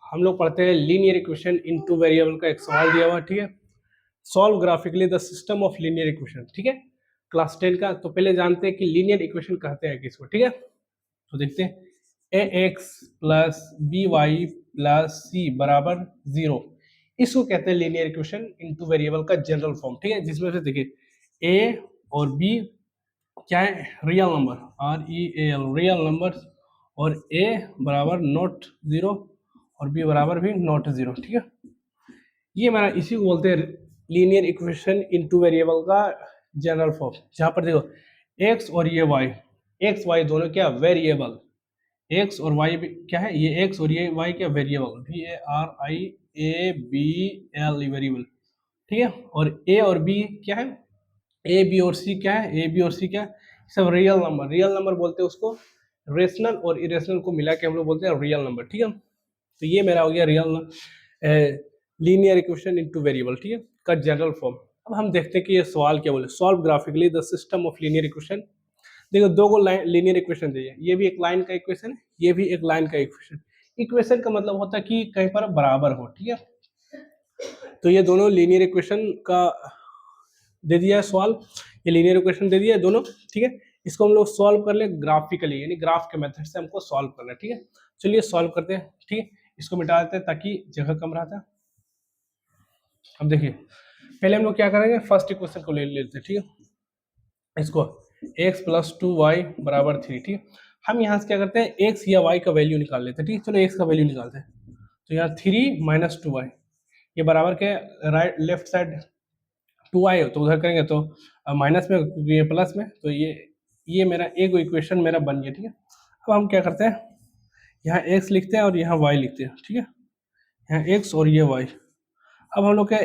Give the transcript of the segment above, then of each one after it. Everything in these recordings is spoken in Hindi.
हम लोग पढ़ते हैं linear equation in two variable का एक सवाल दिया हुआ, ठीक है। Solve graphically the system of linear equation, ठीक है, क्लास 10 का। तो पहले जानते हैं कि लीनियर इक्वेशन कहते हैं किसको, ठीक है। तो देखते हैं A X plus B Y plus C बराबर 0, इसको कहते हैं लीनियर इक्वेशन इनटू वेरिएबल का जनरल फॉर्म, ठीक है। जिसमें से देखिए ए और बी क्या है, real number, R E L, real number, और ए बराबर नॉट 0 और बी बराबर भी नॉट 0, ठीक है। ये हमारा इसी को बोलते हैं लीनियर इक्वेशन इनटू वेरिएबल का जनरल फॉर्म। जहाँ पर देखो एक्स और ये वाई, एक्स वाई दोनों क्या वेरिएबल, एक्स और वाई क्या है, ये एक्स और ये वाई क्या variable, v a r i a b l variable, ठीक है। और ए और बी क्या है, ए बी और सी क्या है, ए बी और सी क्या है, सब रियल नंबर, रियल नंबर बोलते हैं उसको। रेशनल और इरेशनल को मिला के हम लोग बोलते हैं रियल नंबर, ठीक है। तो ये मेरा हो गया real linear equation in two variable, ठीक है, का जनरल फॉर्म। अब हम देखते हैं कि ये सवाल क्या बोले, solve graphically the system of linear equation. देखो दो को लीनियर इक्वेशन चाहिए, ये भी एक लाइन का इक्वेशन है, ये भी एक लाइन का इक्वेशन। इक्वेशन का मतलब होता है कि कहीं पर बराबर हो, ठीक है। तो ये दोनों लीनियर इक्वेशन का दे दिया है सवाल, ये लीनियर इक्वेशन दे दिया है दोनों, ठीक है। इसको हम लोग सॉल्व कर ले ग्राफिकली, यानी ग्राफ के मेथड से हमको सॉल्व करना है, ठीक है। चलिए सॉल्व करते हैं, ठीक है। इसको मिटा देते हैं ताकि जगह कम रहता है। अब देखिए पहले हम लोग क्या करेंगे, फर्स्ट इक्वेशन को ले लेते हैं, ठीक है। इसको x प्लस 2y बराबर 3, ठीक है। हम यहाँ से क्या करते हैं, x या y का वैल्यू निकाल लेते हैं, ठीक है। चलो x का वैल्यू निकालते हैं। तो यहाँ 3 माइनस 2y, ये बराबर के राइट लेफ्ट साइड 2y हो तो उधर करेंगे तो माइनस में, ये प्लस में, तो ये मेरा एक इक्वेशन मेरा बन गया, ठीक है। अब हम क्या करते हैं, यहाँ x लिखते हैं और यहाँ y लिखते हैं, ठीक है। यहाँ x और ये y। अब हम लोग क्या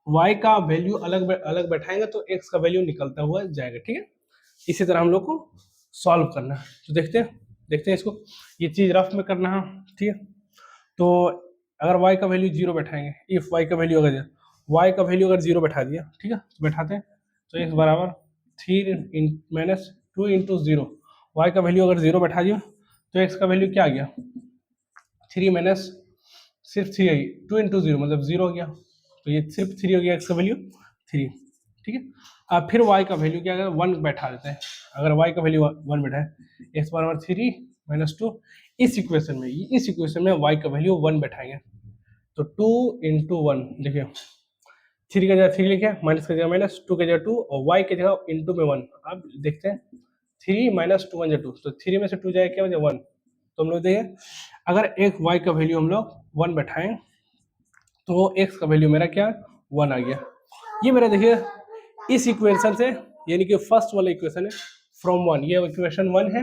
y का वैल्यू अलग अलग बैठाएंगे तो x का वैल्यू निकलता हुआ जाएगा, ठीक है। इसी तरह हम लोग को सॉल्व करना है। तो देखते हैं इसको, ये चीज रफ में करना है, ठीक है। तो अगर y का वैल्यू 0 बैठाएंगे, इफ y का वैल्यू अगर y का वैल्यू अगर 0 बैठा दिया, ठीक है, तो बैठाते हैं। तो x बराबर 3 माइनस 2 इंटू 0, y का वैल्यू अगर 0 बैठा दिया तो x का वैल्यू क्या आ गया, 3 माइनस सिर्फ 3 आई, 2 इंटू 0 मतलब 0 हो गया, तो ये सिर्फ 3 हो गया, x का वैल्यू 3, ठीक है। अब फिर y का वैल्यू क्या है, 1 बैठा देते हैं। अगर y का वैल्यू 1 बैठा है, x बराबर 3 माइनस 2, इस इक्वेशन में y का वैल्यू 1 बैठाएंगे, तो 2 इंटू 1, देखिए 3 का जगह 3 लिखे, माइनस का जगह माइनस, 2 का जगह 2 और y के जगह इंटू में 1। अब देखते हैं 3 माइनस 2 1 2, तो 3 में से 2 जाएगा क्या बचे 1। तो हम लोग देखें अगर एक y का वैल्यू हम लोग 1 बैठाएं तो x का वैल्यू मेरा क्या 1 आ गया। ये मेरा देखिए इस इक्वेशन से, यानी कि फर्स्ट वाला इक्वेशन है फ्रॉम 1, ये इक्वेशन 1 है,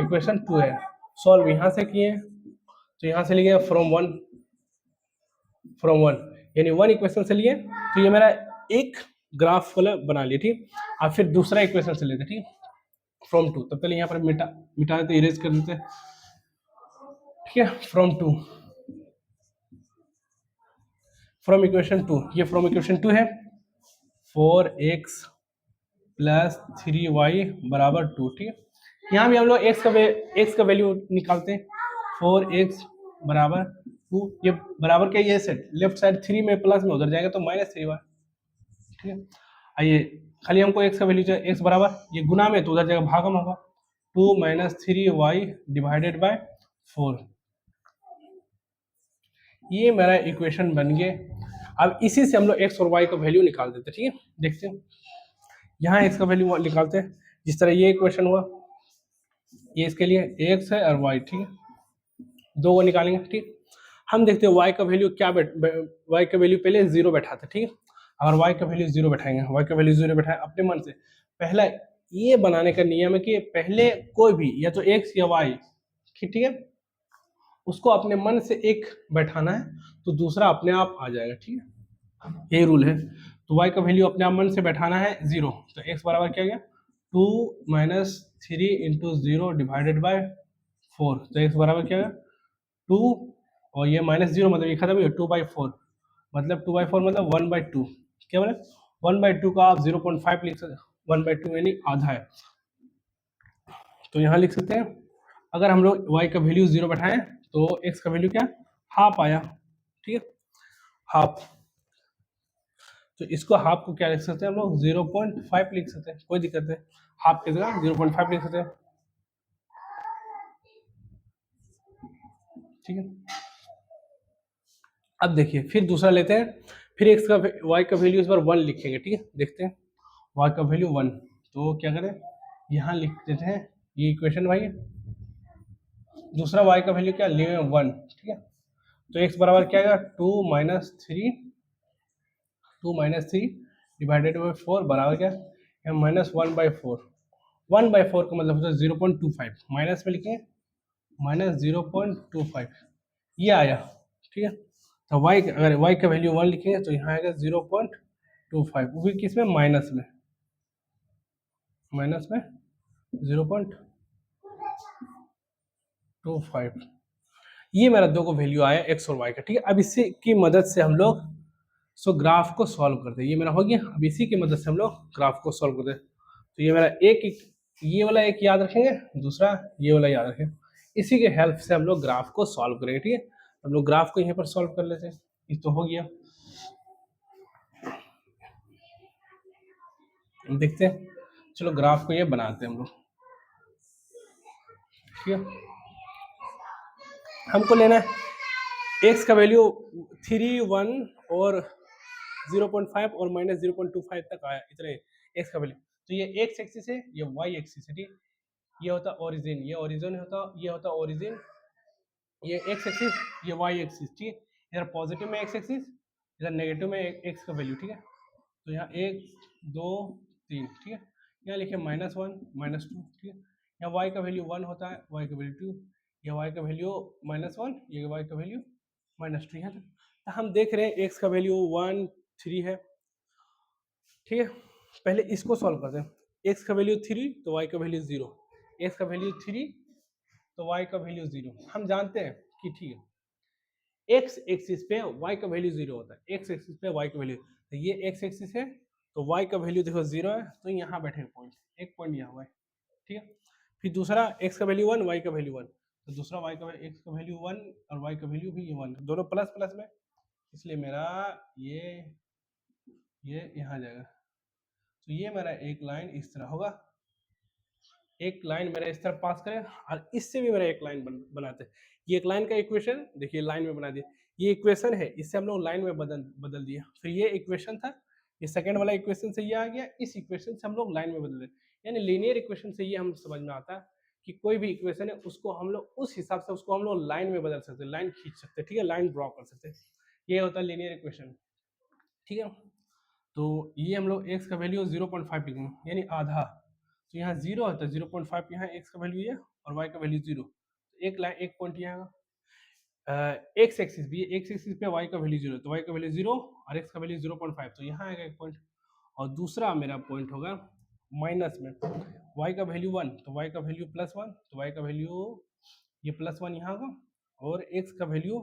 इक्वेशन 2 है। सॉल्व यहाँ से किए तो यहाँ से लिए फ्रॉम 1, यानी 1 इक्वेशन से लिए, तो ये मेरा एक ग्राफ वाला बना लिया, ठीक। अब फिर दूसरा इक्वेशन से लेते, ठीक, फ्रॉम 2। तो पहले यहाँ पर मिटा देते, इरेज कर देते, ठीक है। फ्रॉम इक्वेशन 2, ये फ्रॉम इक्वेशन 2 है, 4x प्लस 3y बराबर 2, ठीक है। यहाँ भी हम लोग x का वैल्यू निकालते हैं, 4x बराबर 2, ये बराबर क्या, ये सेट लेफ्ट साइड 3 में प्लस में उधर जाएगा तो माइनस 3y, ठीक है। आइए खाली हमको x का वैल्यू चाहिए, x बराबर ये गुना में तो उधर जाएगा भागम होगा, 2 माइनस 3y डिवाइडेड बाय 4, ये मेरा इक्वेशन बन गया। अब इसी से हम लोग x और y का वैल्यू निकाल देते, ठीक है। देखते हैं यहाँ x का वैल्यू निकालते हैं, जिस तरह ये इक्वेशन हुआ, ये इसके लिए x है और y, ठीक है, दो को निकालेंगे, ठीक। हम देखते हैं y का वैल्यू क्या y का वैल्यू पहले 0 बैठाते, ठीक है। अगर y का वैल्यू 0 बैठाएंगे, y का वैल्यू 0 बैठाए अपने मन से, पहला ये बनाने का नियम है कि पहले कोई भी या तो x या y, ठीक है, उसको अपने मन से एक बैठाना है तो दूसरा अपने आप आ जाएगा, ठीक है, यही रूल है। तो y का वैल्यू अपने आप मन से बैठाना है 0, तो x बराबर क्या गया 2 माइनस 3 इंटू 0 डिवाइडेड बाय 4, तो x बराबर क्या गया 2 और ये माइनस 0 मतलब ये खत्म हो गया, 2/4 मतलब 2/4 मतलब 1/2, क्या बोले 1/2 का आप 0.5 लिख सकते, 1/2 यानी आधा है। तो यहाँ लिख सकते हैं अगर हम लोग y का वैल्यू 0 बैठाएं तो x का वैल्यू क्या हाफ आया, ठीक है, हाफ। तो इसको हाफ को क्या लिख सकते हैं हम लोग, 0.5 लिख सकते हैं, कोई दिक्कत नहीं, हाफ की जगह 0.5 लिख सकते हैं, ठीक है। अब देखिए फिर दूसरा लेते हैं, फिर एक्स का वाई का वैल्यू इस बार 1 लिखेंगे, ठीक है, देखते हैं वाई का वैल्यू 1, तो क्या करें, यहाँ लिख देते हैं, ये इक्वेशन भाई, दूसरा वाई का वैल्यू क्या ले 1, ठीक है। तो एक्स बराबर क्या आएगा, 2 - 3 डिवाइडेड बाई 4 बराबर क्या, -1/4, 1/4 का मतलब होता है 0.25, माइनस में लिखेंगे -0.25, ये आया, ठीक है। तो y अगर y का वैल्यू 1 लिखेंगे तो यहाँ आएगा 0.25, वो भी किस में, माइनस में, माइनस में 0.25, ये मेरा दो को वैल्यू आया x और y का, ठीक है। अब इसी की मदद से हम लोग ग्राफ को सॉल्व करते हैं, ये मेरा हो गया। अब इसी की मदद से हम लोग ग्राफ को सॉल्व करते हैं, तो ये मेरा ये वाला एक याद रखेंगे, दूसरा ये वाला याद रखेंगे, इसी के हेल्प से हम लोग ग्राफ को सॉल्व करेंगे, ठीक है। हम लोग ग्राफ को यहाँ पर सॉल्व कर लेते हैं, ये तो हो गया। देखते हैं, चलो ग्राफ को ये बनाते हैं हम लोग, ठीक है। हमको लेना है एक्स का वैल्यू 3, 1 और 0.5 और -0.25 तक आया, इतने एक्स का वैल्यू। तो ये एक्स एक्सिस है, ये वाई एक्सिस है, ठीक। ये होता ओरिजिन, ये ओरिजिन होता, ये होता ओरिजिन, ये एक्स एक्सिस, ये वाई एक्सिस, ठीक है। इधर पॉजिटिव में एक्स एक्सिस, इधर नेगेटिव में एक्स का वैल्यू, ठीक है। तो यहाँ 1, 2, 3, ठीक है। यहाँ लिखे -1, -2, ठीक है। यहाँ y का वैल्यू 1 होता है, y का वैल्यू 2, यह y का वैल्यू -1, ये y का वैल्यू -2 है। तो हम देख रहे हैं x का वैल्यू 1, 3 है, ठीक है। पहले इसको सॉल्व करते हैं, x का वैल्यू 3 तो y का वैल्यू 0, x का वैल्यू 3 तो y का वैल्यू 0, हम जानते हैं कि ठीक है, एक्स एक्सिस पे y का वैल्यू 0 होता है, एक्स एक्सिस पे y का वैल्यू, तो ये एक्स एक्सिस है तो y का वैल्यू देखो 0 है, तो यहाँ बैठे पॉइंट, एक पॉइंट यहाँ हुआ है, ठीक है। फिर दूसरा x का वैल्यू 1, y का वैल्यू 1, तो दूसरा x का वैल्यू 1 और y का वैल्यू भी 1, दोनों प्लस प्लस में, इसलिए मेरा ये यहाँ जाएगा। तो ये मेरा एक लाइन इस तरह होगा, एक लाइन मेरा इस तरह पास करें, और इससे भी मेरा एक लाइन बनाते हैं। ये एक लाइन का इक्वेशन देखिए लाइन में बना दिया, ये इक्वेशन है, इससे हम लोग लाइन में बदल दिया। फिर ये इक्वेशन था, ये सेकंड वाला इक्वेशन से ये आ गया, इस इक्वेशन से हम लोग लाइन में बदल दें, यानी लीनियर इक्वेशन से ये हम समझ में आता है कि कोई भी इक्वेशन है उसको हम लोग उस हिसाब से उसको हम लोग लाइन में बदल सकते हैं, लाइन खींच सकते हैं, ठीक है, लाइन ड्रॉ कर सकते हैं, ये होता है लीनियर इक्वेशन, ठीक है। तो ये हम लोग एक्स का वैल्यू 0.5 लिखेंगे, यानी आधा, तो यहाँ 0 होता है, 0.5 यहाँ एक्स का वैल्यू है और वाई का वैल्यू 0, तो एक लाइन एक पॉइंट यहाँ एक्स एक्सिस भी, एक्स एक्सिस पे वाई का वैल्यू 0, तो वाई का वैल्यू 0 और एक्स का वैल्यू 0.5, तो यहाँ आएगा एक पॉइंट। और दूसरा मेरा पॉइंट होगा माइनस में, वाई का वैल्यू 1 तो वाई का वैल्यू +1, तो वाई का वैल्यू ये +1 यहाँ होगा, और एक्स का वैल्यू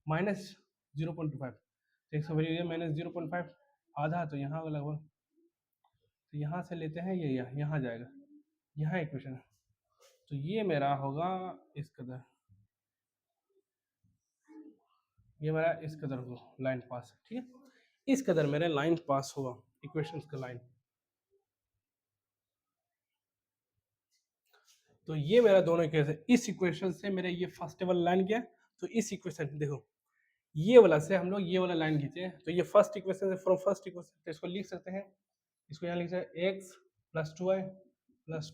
-0.25, तो एक्स का वैल्यू -0.5 आधा, तो यहाँ होगा लगभग, तो यहाँ से लेते हैं ये यहाँ जाएगा, यहाँ इक्वेशन है, तो ये मेरा होगा इस कदर, ये मेरा इस कदर हो लाइन पास, ठीक है, इस कदर मेरा लाइन पास होगा, इक्वेशंस का लाइन। तो ये मेरा दोनों इक्वेशन, इस इक्वेशन से मेरा ये फर्स्ट वाला लाइन गया, तो इस इक्वेशन देखो ये वाला से हम लोग ये वाला लाइन खींचे हैं, तो ये फर्स्ट इक्वेशन से, फ्रॉम फर्स्ट इक्वेशन, तो इसको लिख सकते हैं, इसको यहाँ लिख सकते हैं x + 2y +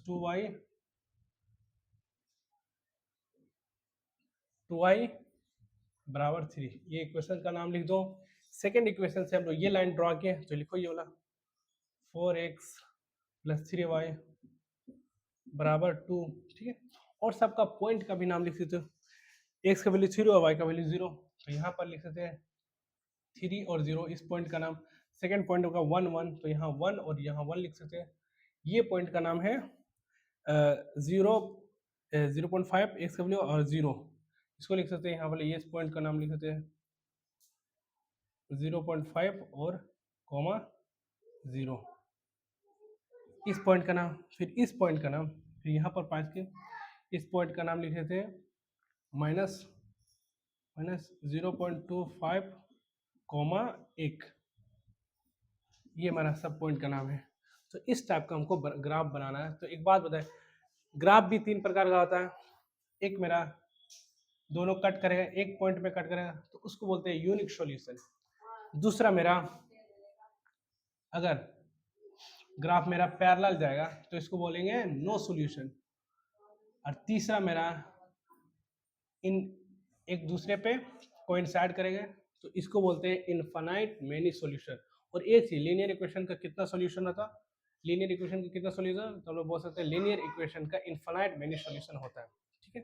2y बराबर 3, ये इक्वेशन का नाम लिख दो। सेकेंड इक्वेशन से हम लोग ये लाइन ड्रॉ किए, तो लिखो ये वाला 4x + 3y बराबर 2, ठीक है। और सबका पॉइंट का भी नाम लिख सकते हो, एक्स का वैल्यू 0 और वाई का वैल्यू 0, तो यहाँ पर लिख सकते हैं 3 और 0, इस पॉइंट का नाम, सेकेंड पॉइंट होगा 1, 1, तो यहाँ 1 और यहाँ 1 लिख सकते हैं। ये पॉइंट का नाम है 0.5 एक्स का वैल्यू और 0, इसको लिख सकते हैं यहाँ वाले, ये इस पॉइंट का नाम लिख सकते हैं 0.5 और कॉमा 0, इस पॉइंट का नाम, फिर इस पॉइंट का नाम, फिर यहाँ पर 5 के इस पॉइंट का नाम लिख देते हैं माइनस 0.25 कॉमा 1, ये हमारा सब पॉइंट का नाम है। तो इस टाइप का हमको ग्राफ बनाना है। तो एक बात बताए, ग्राफ भी 3 प्रकार का होता है। एक मेरा दोनों कट करेगा, एक पॉइंट में कट करेगा तो उसको बोलते हैं यूनिक सॉल्यूशन। दूसरा मेरा अगर ग्राफ मेरा पैरेलल जाएगा तो इसको बोलेंगे नो सॉल्यूशन। और तीसरा मेरा इन एक दूसरे पे कोइंसाइड करेंगे तो इसको बोलते हैं इनफाइनाइट मेनी सॉल्यूशन। और एक चीज, लीनियर इक्वेशन का कितना सॉल्यूशन होता है? लीनियर इक्वेशन का कितना सॉल्यूशन, तो हम लोग बोल सकते हैं लीनियर इक्वेशन का इनफाइनाइट मेनी सॉल्यूशन होता है। ठीक है,